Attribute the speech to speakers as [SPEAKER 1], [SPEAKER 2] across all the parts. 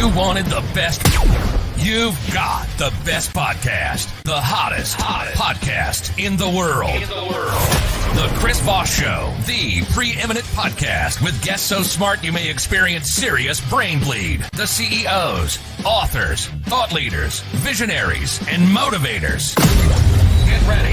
[SPEAKER 1] You wanted the best. You've got the best podcast, the hottest podcast in the world. The Chris Voss Show, the preeminent podcast with guests so smart you may experience serious brain bleed. The CEOs, authors, thought leaders, visionaries, and motivators.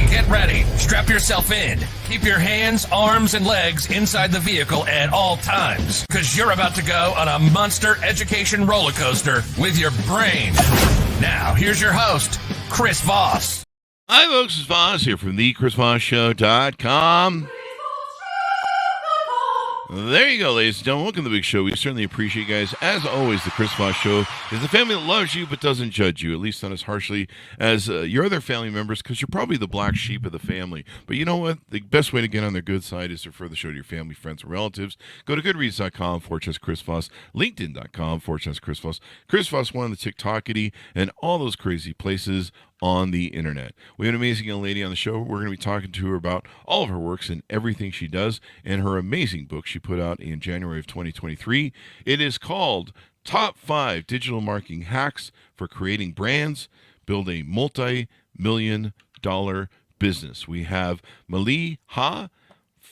[SPEAKER 1] Get ready. Strap yourself in. Keep your hands, arms, and legs inside the vehicle at all times, because you're about to go on a monster education roller coaster with your brain. Now, here's your host, Chris Voss.
[SPEAKER 2] Hi, folks. It's Voss here from thechrisvossshow.com. There you go, ladies and gentlemen. Welcome to the big show. We certainly appreciate you guys. As always, the Chris Voss Show is the family that loves you but doesn't judge you, at least not as harshly as your other family members, because you're probably the black sheep of the family. But you know what? The best way to get on their good side is to refer the show to your family, friends, and relatives. Go to goodreads.com/Chris Voss, LinkedIn.com/Chris Voss, Chris Voss one on the TikTokity, and all those crazy places on the internet. We have an amazing young lady on the show. We're going to be talking to her about all of her works and everything she does, and her amazing book she put out in January of 2023. It is called Top 5 Digital Marketing Hacks for Creating Brands, Build a Multi-Million-Dollar Business. We have Maliha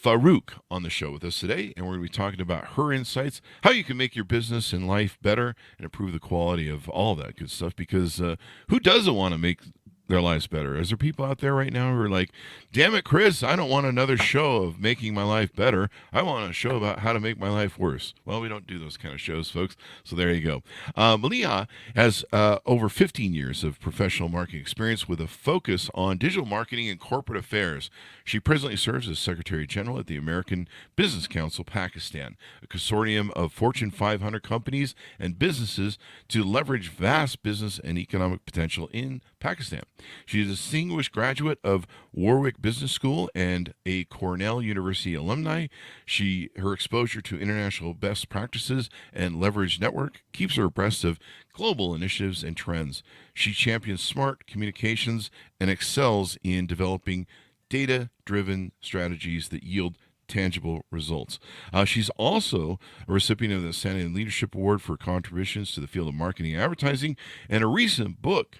[SPEAKER 2] Farooq on the show with us today, and we're going to be talking about her insights, how you can make your business and life better and improve the quality of all that good stuff, because who doesn't want to make their lives better? Is there people out there right now who are like, damn it, Chris, I don't want another show of making my life better. I want a show about how to make my life worse. Well, we don't do those kind of shows, folks, so there you go. Maliha has over 15 years of professional marketing experience with a focus on digital marketing and corporate affairs. She presently serves as Secretary General at the American Business Council Pakistan, a consortium of Fortune 500 companies and businesses to leverage vast business and economic potential in Pakistan. She is a distinguished graduate of Warwick Business School and a Cornell University alumni. Her exposure to international best practices and leveraged network keeps her abreast of global initiatives and trends. She champions smart communications and excels in developing data-driven strategies that yield tangible results. She's also a recipient of the Outstanding Leadership Award for contributions to the field of marketing and advertising, and a recent book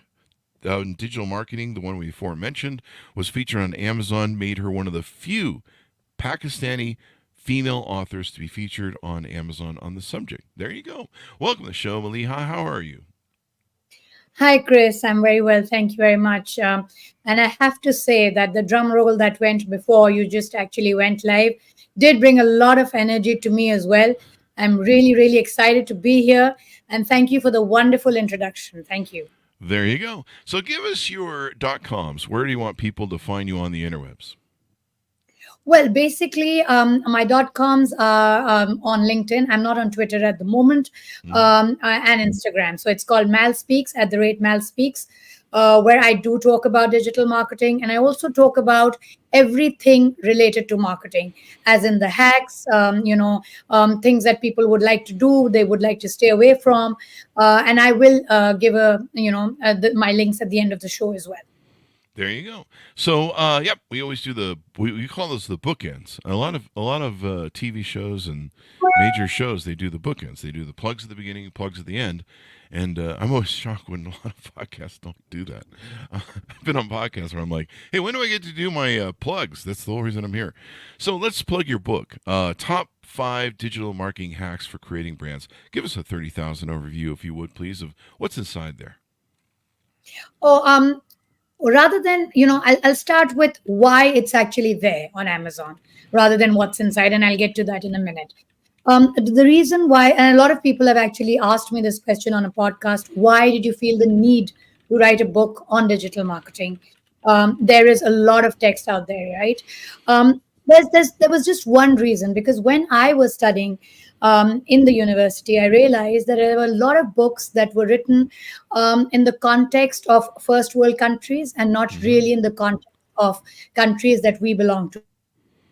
[SPEAKER 2] in digital marketing, the one we before mentioned, was featured on Amazon, made her one of the few Pakistani female authors to be featured on Amazon on the subject. There you go. Welcome to the show, Maliha. How are you?
[SPEAKER 3] Hi, Chris. I'm very well. Thank you very much. And I have to say that the drum roll that went before you just actually went live did bring a lot of energy to me as well. I'm really, really excited to be here. And thank you for the wonderful introduction. Thank you.
[SPEAKER 2] There you go. So give us your .coms. Where do you want people to find you on the interwebs?
[SPEAKER 3] Well, basically, my .coms are on LinkedIn. I'm not on Twitter at the moment, and Instagram. So it's called @MalSpeaks, where I do talk about digital marketing. And I also talk about everything related to marketing, as in the hacks, things that people would like to do, they would like to stay away from. And I will give my links at the end of the show as well.
[SPEAKER 2] There you go. So, we always do we call those the bookends. A lot of TV shows and major shows, they do the bookends. They do the plugs at the beginning, plugs at the end. And I'm always shocked when a lot of podcasts don't do that. I've been on podcasts where I'm like, hey, when do I get to do my plugs? That's the whole reason I'm here. So let's plug your book, Top 5 Digital Marketing Hacks for Creating Brands. Give us a 30,000 overview, if you would, please, of what's inside there.
[SPEAKER 3] Rather than, I'll start with why it's actually there on Amazon rather than what's inside, and I'll get to that in a minute. The reason why, and a lot of people have actually asked me this question on a podcast, why did you feel the need to write a book on digital marketing? There is a lot of text out there, right? There was just one reason, because when I was studying in the university, I realized that there were a lot of books that were written in the context of first world countries and not really in the context of countries that we belong to,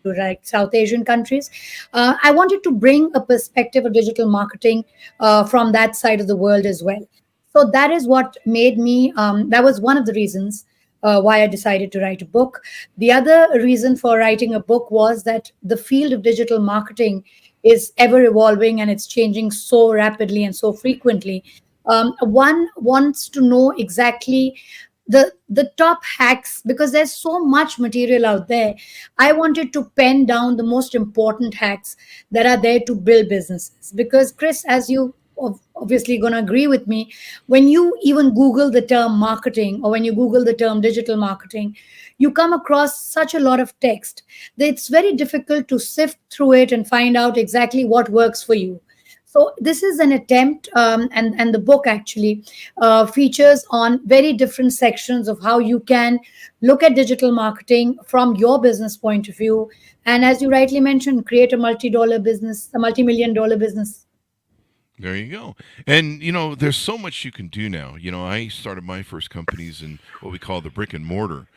[SPEAKER 3] like South Asian countries. I wanted to bring a perspective of digital marketing from that side of the world as well. So that is what made me, that was one of the reasons why I decided to write a book. The other reason for writing a book was that the field of digital marketing is ever evolving and it's changing so rapidly and so frequently One wants to know exactly the top hacks, because there's so much material out there. I wanted to pen down the most important hacks that are there to build businesses, because Chris, as you obviously going to agree with me, when you even Google the term marketing, or when you Google the term digital marketing, you come across such a lot of text that it's very difficult to sift through it and find out exactly what works for you. So this is an attempt, and the book actually features on very different sections of how you can look at digital marketing from your business point of view, and as you rightly mentioned, create a multi-dollar business, a multi-million dollar business.
[SPEAKER 2] There you go. And there's so much you can do now. I started my first companies in what we call the brick and mortar.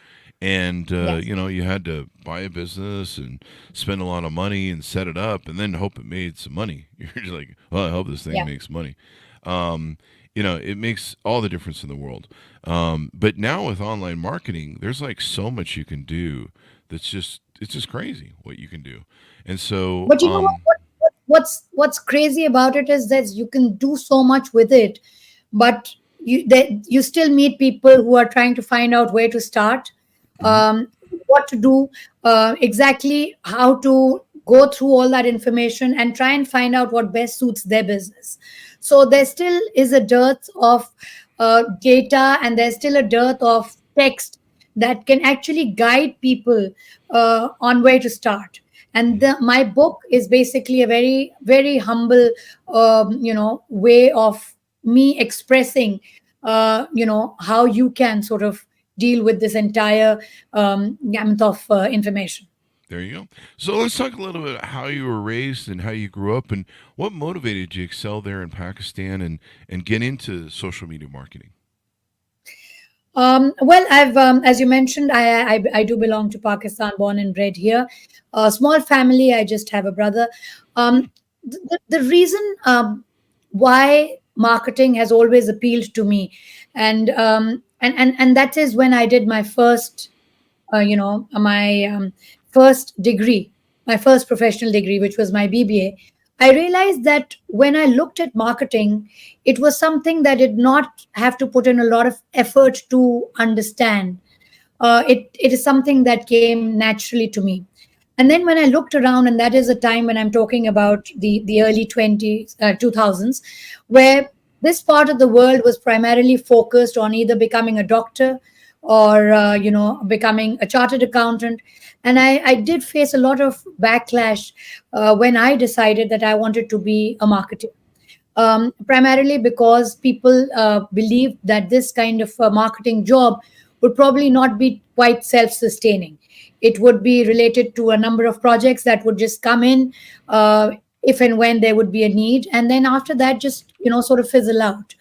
[SPEAKER 2] And
[SPEAKER 3] Yes.
[SPEAKER 2] you had to buy a business and spend a lot of money and set it up and then hope it made some money. You're just like, well, I hope this thing
[SPEAKER 3] Yeah.
[SPEAKER 2] makes money. Um, it makes all the difference in the world. But now with online marketing, there's like so much you can do that's just it's just crazy what you can do. And so
[SPEAKER 3] But you know what's crazy about it is that you can do so much with it, but you still meet people who are trying to find out where to start,
[SPEAKER 2] mhm,
[SPEAKER 3] um, what to do, exactly how to go through all that information and try and find out what best suits their business. So there still is a dearth of data, and there's still a dearth of text that can actually guide people on where to start. And
[SPEAKER 2] mhm.
[SPEAKER 3] my book is basically a very very humble way of me expressing how you can sort of deal with this entire gamut of information.
[SPEAKER 2] There you go. So let's talk a little bit about how you were raised and how you grew up and what motivated you to excel there in Pakistan and get into social media marketing.
[SPEAKER 3] Well, I've, as you mentioned, I do belong to Pakistan, born and bred here. A small family. I just have a brother. The reason why marketing has always appealed to me, and that is when I did my first my first degree, my first professional degree, which was my BBA, I realized that when I looked at marketing, it was something that did not have to put in a lot of effort to understand. It is something that came naturally to me. And then when I looked around, and that is a time when I'm talking about the early 2000s, where this part of the world was primarily focused on either becoming a doctor or becoming a chartered accountant. And I did face a lot of backlash when I decided that I wanted to be a marketer, primarily because people believed that this kind of marketing job would probably not be quite self sustaining. It would be related to a number of projects that would just come in if and when there would be a need. And then after that, just, sort of fizzle out.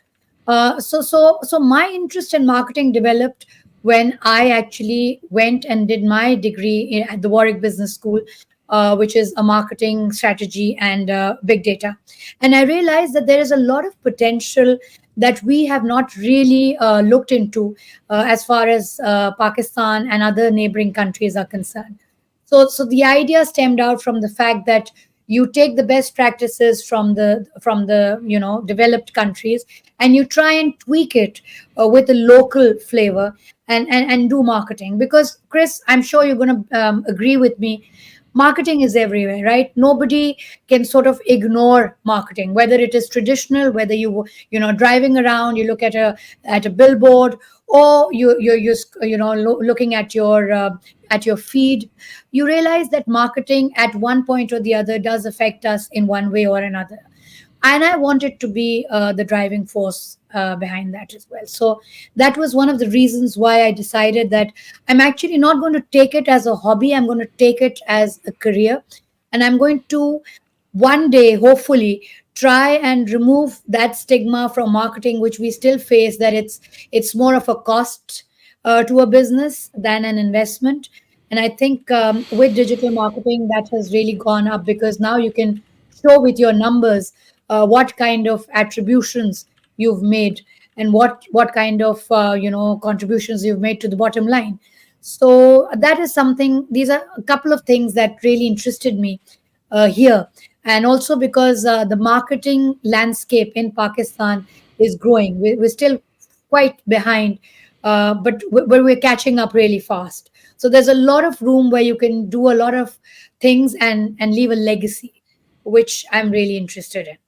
[SPEAKER 3] So my interest in marketing developed when I actually went and did my degree at the Warwick Business School, which is a marketing strategy and big data. And I realized that there is a lot of potential that we have not really looked into as far as Pakistan and other neighboring countries are concerned. So the idea stemmed out from the fact that you take the best practices from the developed countries, and you try and tweak it with a local flavor, and do marketing. Because Chris, I'm sure you're going to agree with me, marketing is everywhere, right? Nobody can sort of ignore marketing, whether it is traditional, whether driving around, you look at a billboard, or you're looking at your feed. You realize that marketing at one point or the other does affect us in one way or another. And I wanted to be the driving force behind that as well. So that was one of the reasons why I decided that I'm actually not going to take it as a hobby. I'm going to take it as a career, and I'm going to one day, hopefully, try and remove that stigma from marketing, which we still face, that it's more of a cost to a business than an investment. And I think with digital marketing, that has really gone up, because now you can show with your numbers what kind of attributions you've made, and what kind of contributions you've made to the bottom line. So that is something. These are a couple of things that really interested me here. And also because the marketing landscape in Pakistan is growing. We're still quite behind, but we're catching up really fast. So there's a lot of room where you can do a lot of things and leave a legacy, which I'm really interested in.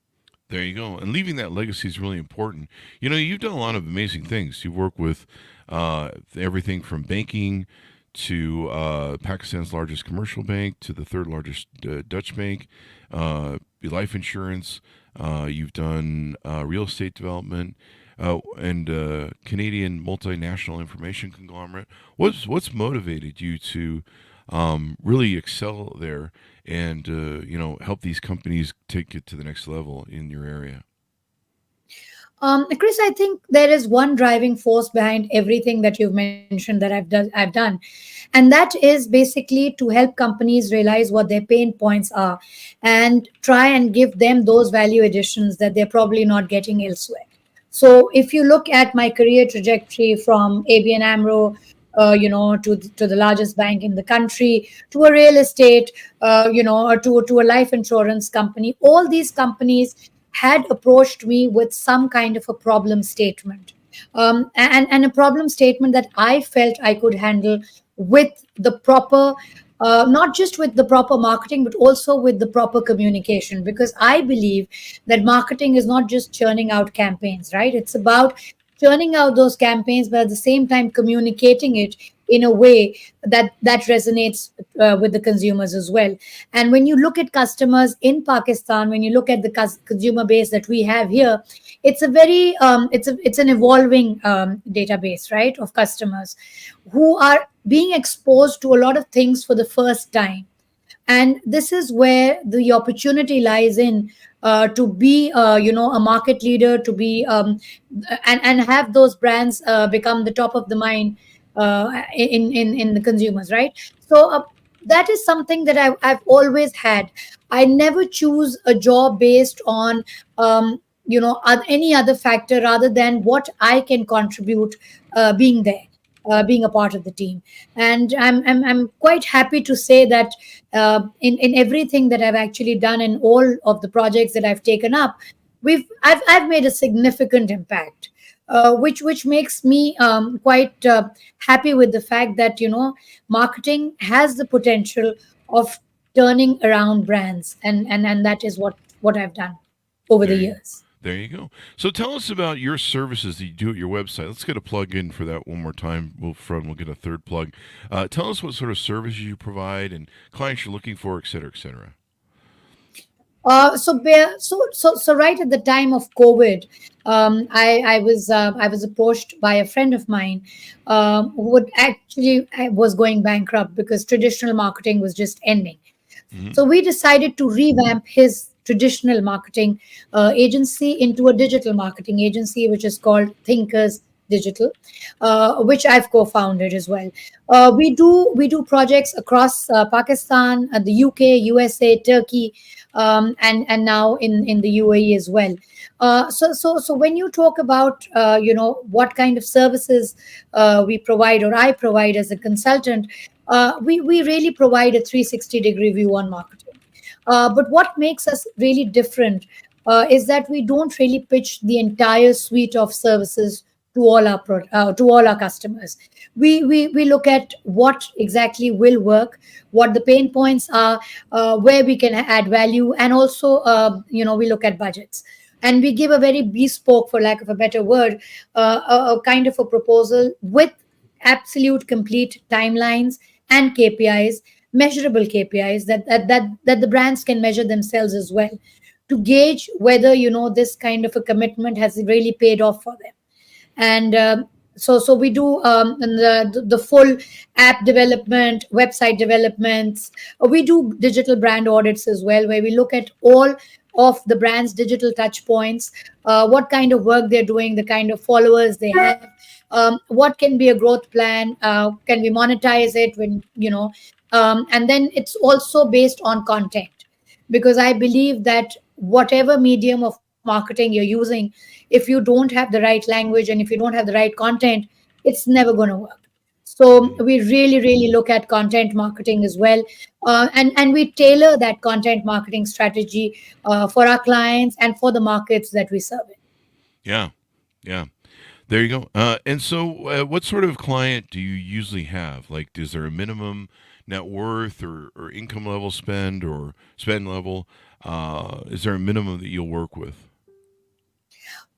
[SPEAKER 2] There you go. And leaving that legacy is really important. You've done a lot of amazing things. You work with everything from banking to Pakistan's largest commercial bank to the third largest Dutch bank, life insurance. You've done real estate development. And Canadian multinational information conglomerate. What's motivated you to really excel there and help these companies take it to the next level in your area?
[SPEAKER 3] Chris, I think there is one driving force behind everything that you've mentioned that I've done, and that is basically to help companies realize what their pain points are, and try and give them those value additions that they're probably not getting elsewhere. So, if you look at my career trajectory from ABN AMRO, to the largest bank in the country, to a real estate, or to a life insurance company, all these companies had approached me with some kind of a problem statement, and a problem statement that I felt I could handle with the proper, not just with the proper marketing, but also with the proper communication. Because I believe that marketing is not just churning out campaigns, right? It's about churning out those campaigns, but at the same time communicating it in a way that resonates with the consumers as well. And when you look at customers in Pakistan, when you look at the consumer base that we have here, it's a very it's an evolving database, right, of customers who are being exposed to a lot of things for the first time. And this is where the opportunity lies in, to be a market leader, to be and have those brands become the top of the mind in the consumers, right? So that is something that I've always had. I never choose a job based on any other factor rather than what I can contribute, being there, being a part of the team. And I'm quite happy to say that in everything that I've actually done, in all of the projects that I've taken up, I've made a significant impact, which makes me quite happy with the fact that marketing has the potential of turning around brands, and that is what I've done over the
[SPEAKER 2] There you,
[SPEAKER 3] years.
[SPEAKER 2] there you go. So tell us about your services that you do at your website. Let's get a plug in for that one more time. We'll get a third plug. Tell us what sort of services you provide and clients you're looking for, et cetera, et cetera.
[SPEAKER 3] So right at the time of COVID, I was approached by a friend of mine, who would actually was going bankrupt because traditional marketing was just ending.
[SPEAKER 2] Hmm.
[SPEAKER 3] So we decided to revamp his traditional marketing agency into a digital marketing agency, which is called Thinkers Digital, which I've co-founded as well. We do projects across Pakistan, the UK, USA, Turkey, and now in the UAE as well. So when you talk about what kind of services we provide, or I provide as a consultant, we really provide a 360-degree view on marketing. But what makes us really different is that we don't really pitch the entire suite of services to all our customers. We look at what exactly will work, what the pain points are, where we can add value, and also we look at budgets. And we give a very bespoke, for lack of a better word, a kind of a proposal with absolute complete timelines and KPIs, measurable KPIs that the brands can measure themselves as well, to gauge whether this kind of a commitment has really paid off for them. And so we do the full app development, website developments. We do digital brand audits as well, where we look at all of the brand's digital touch points, what kind of work they're doing, the kind of followers they have, what can be a growth plan, can we monetize it when and then it's also based on content, because I believe that whatever medium of marketing you're using, if you don't have the right language and if you don't have the right content, it's never going to work. So
[SPEAKER 2] Mhm.
[SPEAKER 3] we really look at content marketing as well, and we tailor that content marketing strategy for our clients and for the markets that we serve in.
[SPEAKER 2] Yeah. Yeah. There you go. And so, what sort of client do you usually have? Like, is there a minimum net worth or income level spend or spend level? Is there a minimum that you'll work with?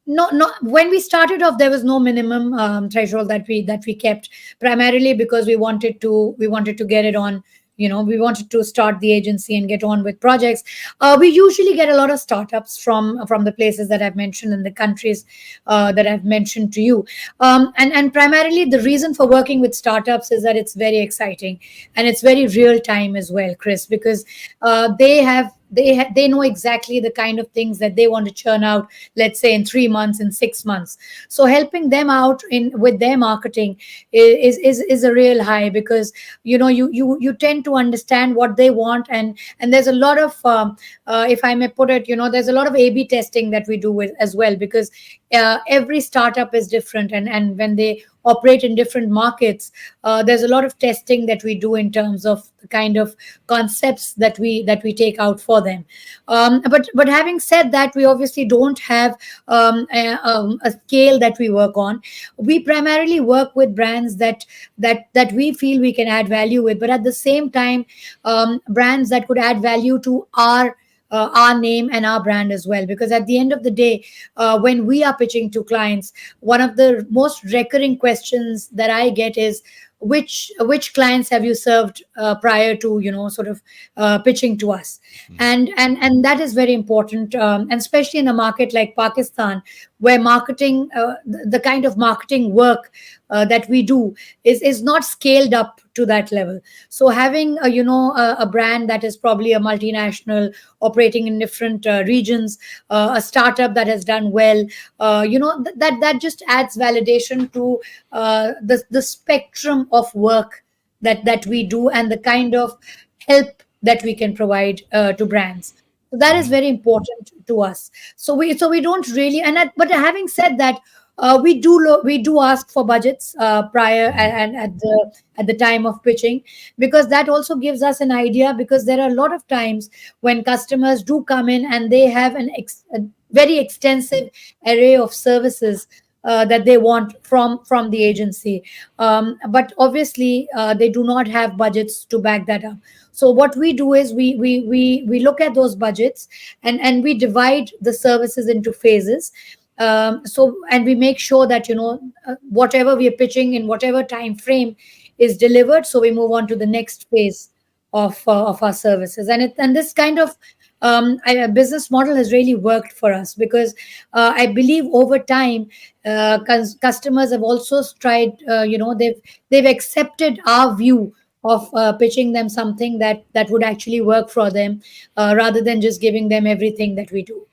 [SPEAKER 3] No, when we started off there was no minimum threshold that we kept, primarily because we wanted to get it on. We wanted to start the agency and get on with projects. We usually get a lot of startups from the places that I've mentioned, in the countries that I've mentioned to you. And primarily the reason for working with startups is that it's very exciting, and it's very real time as well, Chris, because they know exactly the kind of things that they want to churn out, let's say in 3 months, in 6 months. So helping them out in with their marketing is a real high, because you tend to understand what they want. And there's a lot of if I may put it, there's a lot of A/B testing that we do with as well, because every startup is different, and when they operate in different markets, there's a lot of testing that we do in terms of the kind of concepts that we take out for them. But having said that, we obviously don't have a scale that we work on. We primarily work with brands that we feel we can add value with, but at the same time, brands that could add value to our name and our brand as well. Because at the end of the day, when we are pitching to clients, one of the most recurring questions that I get is, which clients have you served prior to sort of pitching to us. And that is very important, and especially in a market like Pakistan, where marketing, the kind of marketing work that we do is not scaled up to that level. So having a brand that is probably a multinational operating in different regions, a startup that has done well, that just adds validation to the spectrum of work that we do, and the kind of help that we can provide to brands. So that is
[SPEAKER 2] Hmm.
[SPEAKER 3] very important to us. So we don't really, but having said that, we do ask for budgets prior,
[SPEAKER 2] Hmm.
[SPEAKER 3] and at the time of pitching, because that also gives us an idea. Because there are a lot of times when customers do come in and they have a very extensive array of services that they want from the agency, but obviously they do not have budgets to back that up. So what we do is we look at those budgets, and we divide the services into phases. And we make sure that whatever we are pitching in whatever time frame is delivered, so we move on to the next phase of our services. And this kind of business model has really worked for us, because I believe over time, customers have also tried, they've accepted our view of pitching them something that would actually work for them, rather than just giving them everything that we do.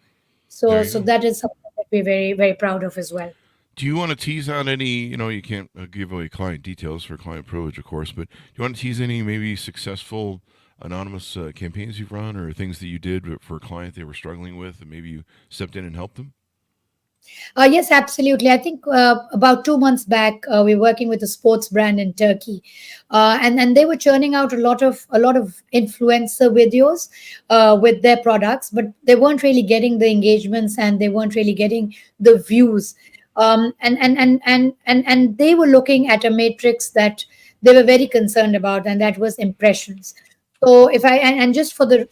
[SPEAKER 3] so
[SPEAKER 2] There you
[SPEAKER 3] so
[SPEAKER 2] go.
[SPEAKER 3] that is something that we're very, very proud of as well.
[SPEAKER 2] Do you want to tease out any? You can't give away client details for client privilege, of course, but do you want to tease any maybe successful anonymous campaigns you've run or things that you did for a client they were struggling with, and maybe you stepped in and helped them?
[SPEAKER 3] Yes, absolutely. I think about 2 months back, we were working with a sports brand in Turkey, and they were churning out a lot of influencer videos with their products, but they weren't really getting the engagements, and they weren't really getting the views. And they were looking at a matrix that they were very concerned about, and that was impressions. So if I and just for the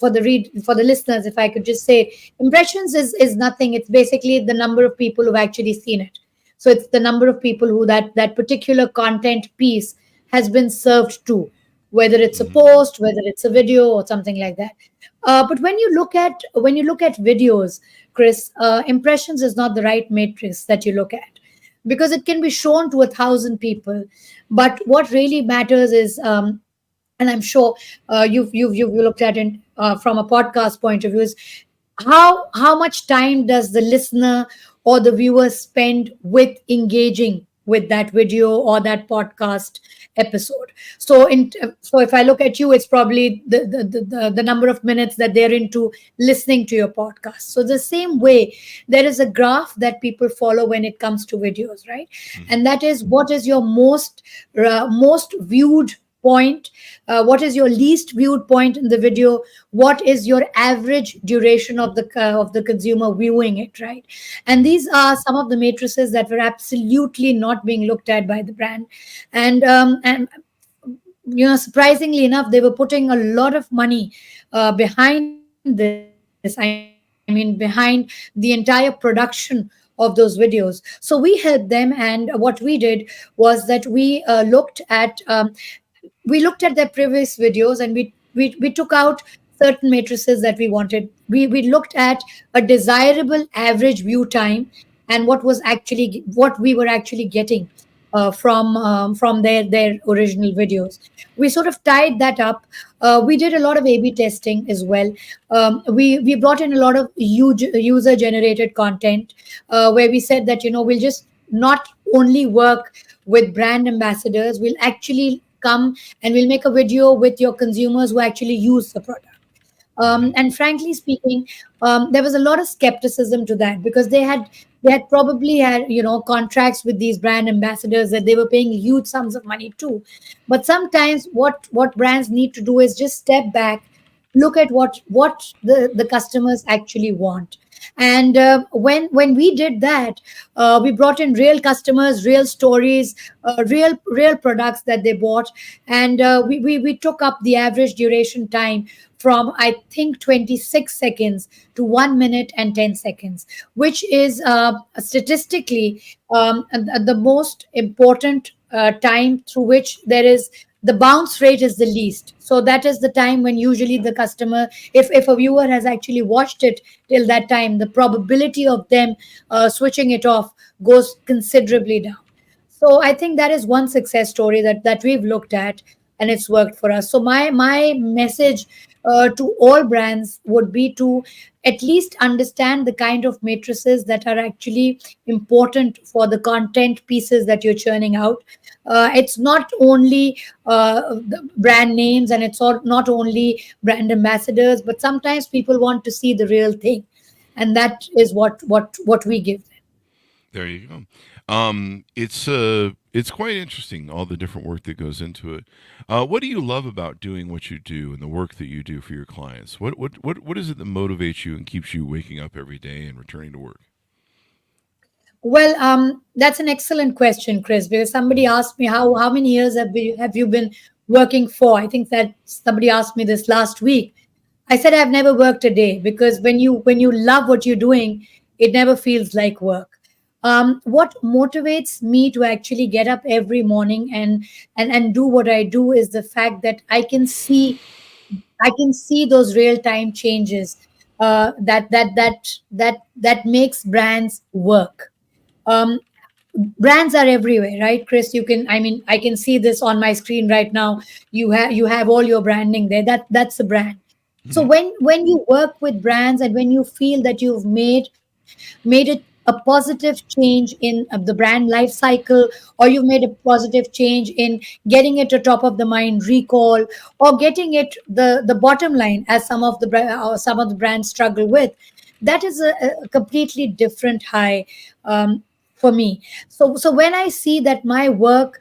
[SPEAKER 3] listeners, if I could just say, impressions is nothing. It's basically the number of people who've actually seen it. So it's the number of people who that particular content piece has been served to, whether it's a
[SPEAKER 2] Hmm.
[SPEAKER 3] post, whether it's a video, or something like that. But when you look at videos, Chris, impressions is not the right matrix that you look at, because it can be shown to 1,000 people. But what really matters is, and I'm sure you've looked at it from a podcast point of view, is how much time does the listener or the viewer spend with engaging with that video or that podcast episode. So if I look at you, it's probably the number of minutes that they're into listening to your podcast. So the same way, there is a graph that people follow when it comes to videos, right?
[SPEAKER 2] Hmm.
[SPEAKER 3] And that is, what is your most viewed point, what is your least viewed point in the video, what is your average duration of the consumer viewing it, right? And these are some of the matrices that were absolutely not being looked at by the brand. And surprisingly enough, they were putting a lot of money behind this. I mean, behind the entire production of those videos. So we helped them, and what we did was that we looked at their previous videos, and we took out certain matrices that we wanted. We looked at a desirable average view time, and what we were actually getting from their original videos. We sort of tied that up. We did a lot of A/B testing as well. We brought in a lot of huge user generated content, where we said that we'll just not only work with brand ambassadors, we'll actually come and we'll make a video with your consumers who actually use the product. And frankly speaking, there was a lot of skepticism to that, because they had probably had contracts with these brand ambassadors that they were paying huge sums of money to. But sometimes what brands need to do is just step back, look at what the customers actually want. And when we did that, we brought in real customers, real stories, real products that they bought. And we took up the average duration time from, I think, 26 seconds to 1 minute and 10 seconds, which is statistically the most important time through which there is the bounce rate is the least. So that is the time when usually the customer, if a viewer has actually watched it till that time, the probability of them switching it off goes considerably down. So I think that is one success story that we've looked at, and it's worked for us. So my message to all brands would be to at least understand the kind of matrices that are actually important for the content pieces that you're churning out. It's not only the brand names, and it's not only brand ambassadors, but sometimes people want to see the real thing, and that is what we give them.
[SPEAKER 2] There you go. It's quite interesting, all the different work that goes into it. What do you love about doing what you do and the work that you do for your clients? What is it that motivates you and keeps you waking up every day and returning to work?
[SPEAKER 3] Well, that's an excellent question, Chris, because somebody asked me how many years have you been working for? I think that somebody asked me this last week. I said I've never worked a day, because when you love what you're doing, it never feels like work. What motivates me to actually get up every morning and do what I do is the fact that I can see those real time changes that makes brands work. Um, Brands are everywhere, right, Chris? I can see this on my screen right now. You have all your branding there. That's a brand. So
[SPEAKER 2] Mhm.
[SPEAKER 3] when you work with brands, and when you feel that you've made it a positive change in the brand life cycle, or you've made a positive change in getting it to top of the mind recall, or getting it the bottom line, as some of the brands struggle with, that is a completely different high, for me. So when I see that my work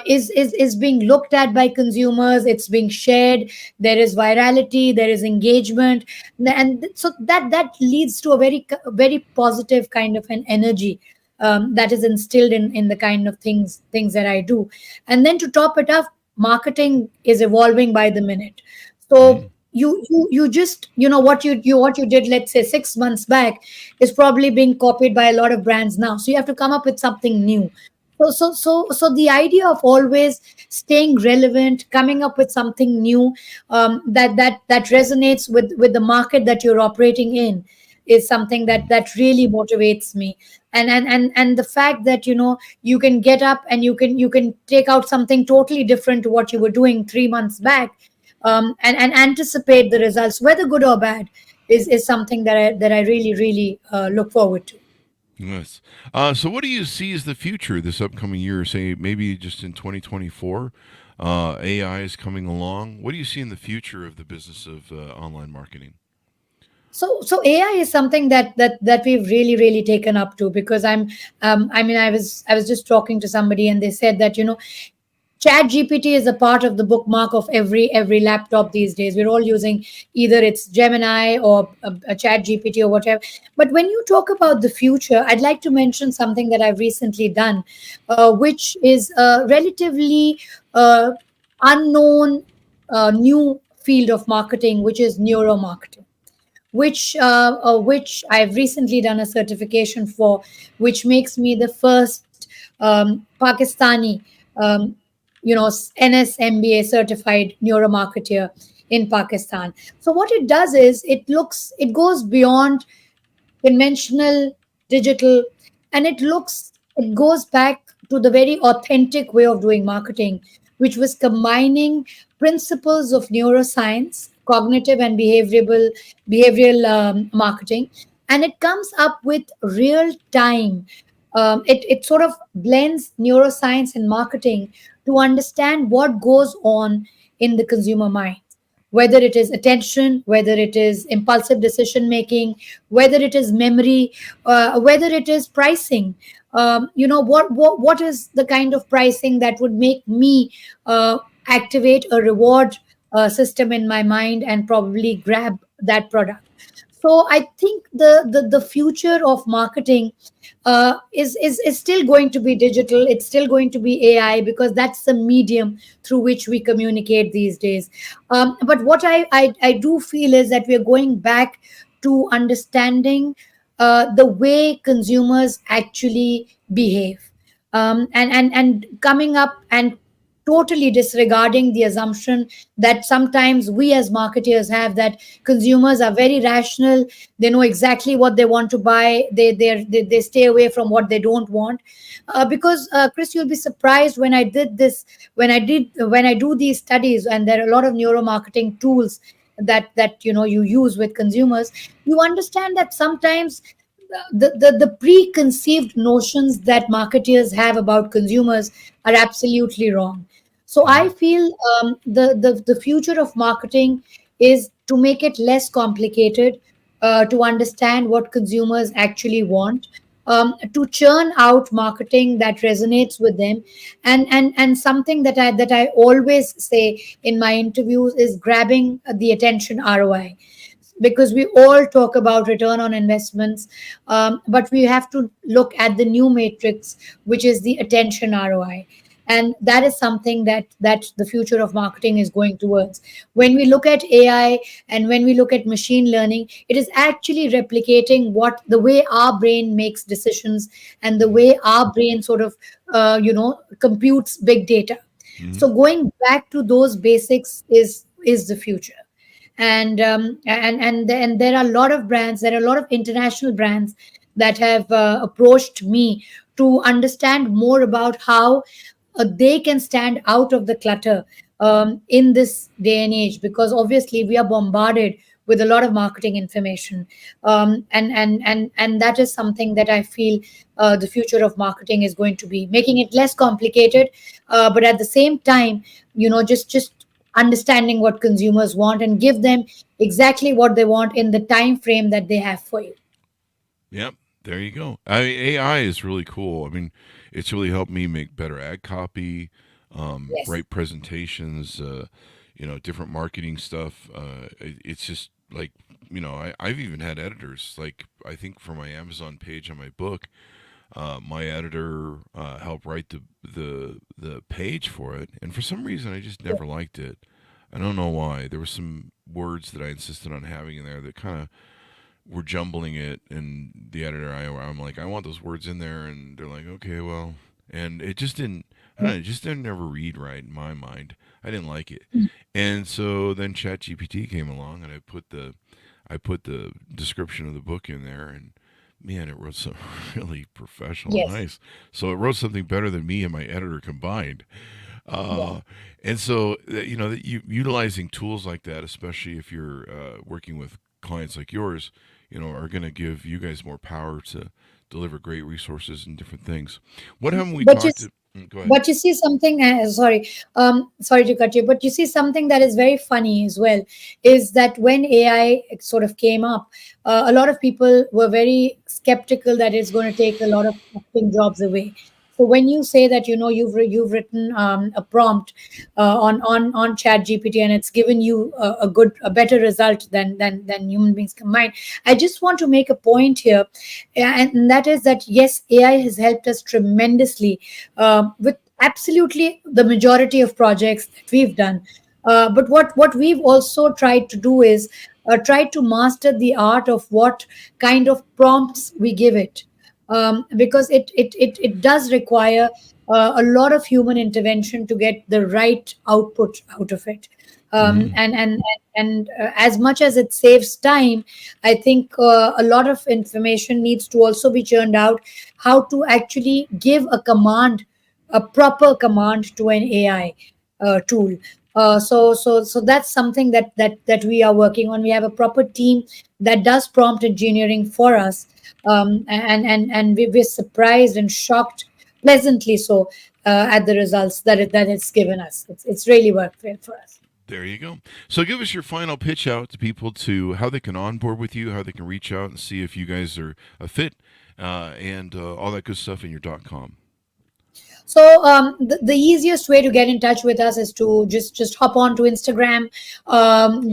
[SPEAKER 3] is being looked at by consumers, it's being shared, there is virality, there is engagement, and so that leads to a very positive kind of an energy that is instilled in the kind of things that I do. And then to top it up, marketing is evolving by the minute. So
[SPEAKER 2] Mhm.
[SPEAKER 3] you just what you did, let's say 6 months back, is probably being copied by a lot of brands now. So you have to come up with something new. So the idea of always staying relevant, coming up with something new, that resonates with the market that you're operating in, is something that really motivates me. And the fact that you can get up and you can take out something totally different to what you were doing 3 months back, and anticipate the results, whether good or bad, is something that I really look forward to.
[SPEAKER 2] Yes. So, what do you see as the future this upcoming year? Say maybe just in 2024, AI is coming along. What do you see in the future of the business of online marketing?
[SPEAKER 3] So AI is something that we've really taken up to, because I mean, I was just talking to somebody, and they said that Chat GPT is a part of the bookmark of every laptop these days. We're all using either it's Gemini or a Chat GPT or whatever. But when you talk about the future, I'd like to mention something that I've recently done, which is a relatively uh, unknown new field of marketing, which is neuromarketing, which I've recently done a certification for, which makes me the first Pakistani, um, NSMBA certified neuromarketer in Pakistan. So what it does is it goes beyond conventional digital, and it goes back to the very authentic way of doing marketing, which was combining principles of neuroscience, cognitive and behavioral marketing, and it comes up with real time. It sort of blends neuroscience and marketing to understand what goes on in the consumer mind, whether it is attention, whether it is impulsive decision making, whether it is memory, whether it is pricing. What is the kind of pricing that would make me activate a reward system in my mind and probably grab that product. So I think the future of marketing is still going to be digital. It's still going to be AI, because that's the medium through which we communicate these days. But what I do feel is that we are going back to understanding the way consumers actually behave, and coming up and totally disregarding the assumption that sometimes we as marketers have, that consumers are very rational. They know exactly what they want to buy. They stay away from what they don't want. Because Chris, you'll be surprised when I did this, when I do these studies, and there are a lot of neuromarketing tools that you use with consumers. You understand that sometimes the preconceived notions that marketers have about consumers are absolutely wrong. So I
[SPEAKER 2] Mhm.
[SPEAKER 3] feel the future of marketing is to make it less complicated, to understand what consumers actually want, to churn out marketing that resonates with them, and something that I always say in my interviews is grabbing the attention ROI, because we all talk about return on investments, but we have to look at the new matrix, which is the attention ROI. And that is something that the future of marketing is going towards. When we look at AI and when we look at machine learning, it is actually replicating what the way our brain makes decisions, and the
[SPEAKER 2] Mhm.
[SPEAKER 3] way our brain sort of computes big data.
[SPEAKER 2] Mhm.
[SPEAKER 3] So going back to those basics is the future. And there are a lot of brands, there are a lot of international brands that have approached me to understand more about how they can stand out of the clutter in this day and age, because obviously we are bombarded with a lot of marketing information, and that is something that I feel the future of marketing is going to be making it less complicated, but at the same time, just understanding what consumers want and give them exactly what they want in the time frame that they have for you.
[SPEAKER 2] Yep. There you go. I mean, AI is really cool. I mean, it's really helped me make better ad copy,
[SPEAKER 3] Yes.
[SPEAKER 2] write presentations, different marketing stuff. It's just like, I've even had editors. Like, I think for my Amazon page on my book, my editor helped write the page for it, and for some reason, I just never liked it. I don't know why. There were some words that I insisted on having in there that kind of were jumbling it, and the editor, I'm like, I want those words in there, and they're like, okay, well, and it just didn't. I don't know, it just didn't ever read right in my mind. I didn't like it, and so then ChatGPT came along, and I put the description of the book in there, and man, it wrote some really professional and
[SPEAKER 3] Yes.
[SPEAKER 2] nice. So it wrote something better than me and my editor combined.
[SPEAKER 3] Yeah.
[SPEAKER 2] And so, that utilizing tools like that, especially if you're working with clients like yours, are going to give you guys more power to deliver great resources and different things. What haven't we
[SPEAKER 3] But you
[SPEAKER 2] talked to? Go ahead.
[SPEAKER 3] But you see something, sorry to cut you, but you see something that is very funny as well, is that when AI sort of came up, a lot of people were very skeptical that it's going to take a lot of acting jobs away. So when you say that you've written a prompt on Chat GPT and it's given you a better result than human beings combined, I just want to make a point here, and that is that yes, AI has helped us tremendously with absolutely the majority of projects that we've done. But what we've also tried to do is try to master the art of what kind of prompts we give it, because it does require a lot of human intervention to get the right output out of it. As much as it saves time, I think a lot of information needs to also be churned out. How to actually give a command, a proper command to an AI tool. So that's something that we are working on. We have a proper team that does prompt engineering for us, and we're surprised and shocked, pleasantly so, at the results that it's given us. It's really worked well for us.
[SPEAKER 2] There you go. So give us your final pitch out to people to how they can onboard with you, how they can reach out and see if you guys are a fit, and all that good stuff in your .com.
[SPEAKER 3] So the easiest way to get in touch with us is to just hop on to Instagram,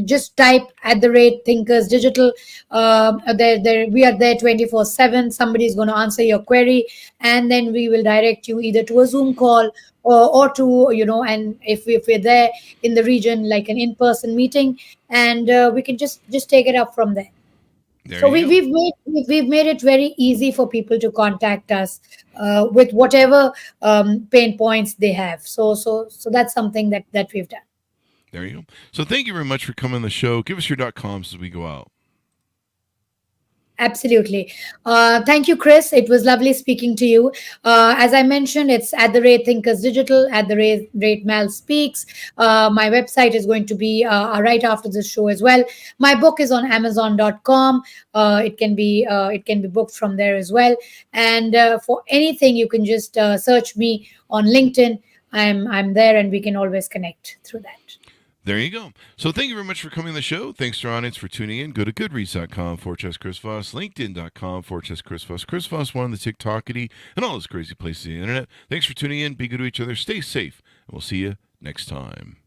[SPEAKER 3] just type @Thinkers Digital. There we are there 24/7. Somebody's going to answer your query, and then we will direct you either to a Zoom call or to and if we're there in the region, like an in-person meeting, and we can just take it up from there.
[SPEAKER 2] There
[SPEAKER 3] So
[SPEAKER 2] you go.
[SPEAKER 3] we've made it very easy for people to contact us with whatever pain points they have. So that's something that we've done.
[SPEAKER 2] There you go. So thank you very much for coming on the show. Give us your .coms as we go out.
[SPEAKER 3] Absolutely. Thank you, Chris. It was lovely speaking to you. As I mentioned, it's @Thinkers Digital, @Mal Speaks. My website is going to be right after this show as well. My book is on Amazon.com. It can be booked from there as well. And for anything, you can just search me on LinkedIn. I'm there, and we can always connect through that.
[SPEAKER 2] There you go. So thank you very much for coming on the show. Thanks to our audience for tuning in. Go to goodreads.com/Chris Voss, LinkedIn.com/Chris Voss, Chris Voss one, the TikTokity, and all those crazy places on the internet. Thanks for tuning in. Be good to each other. Stay safe. And we'll see you next time.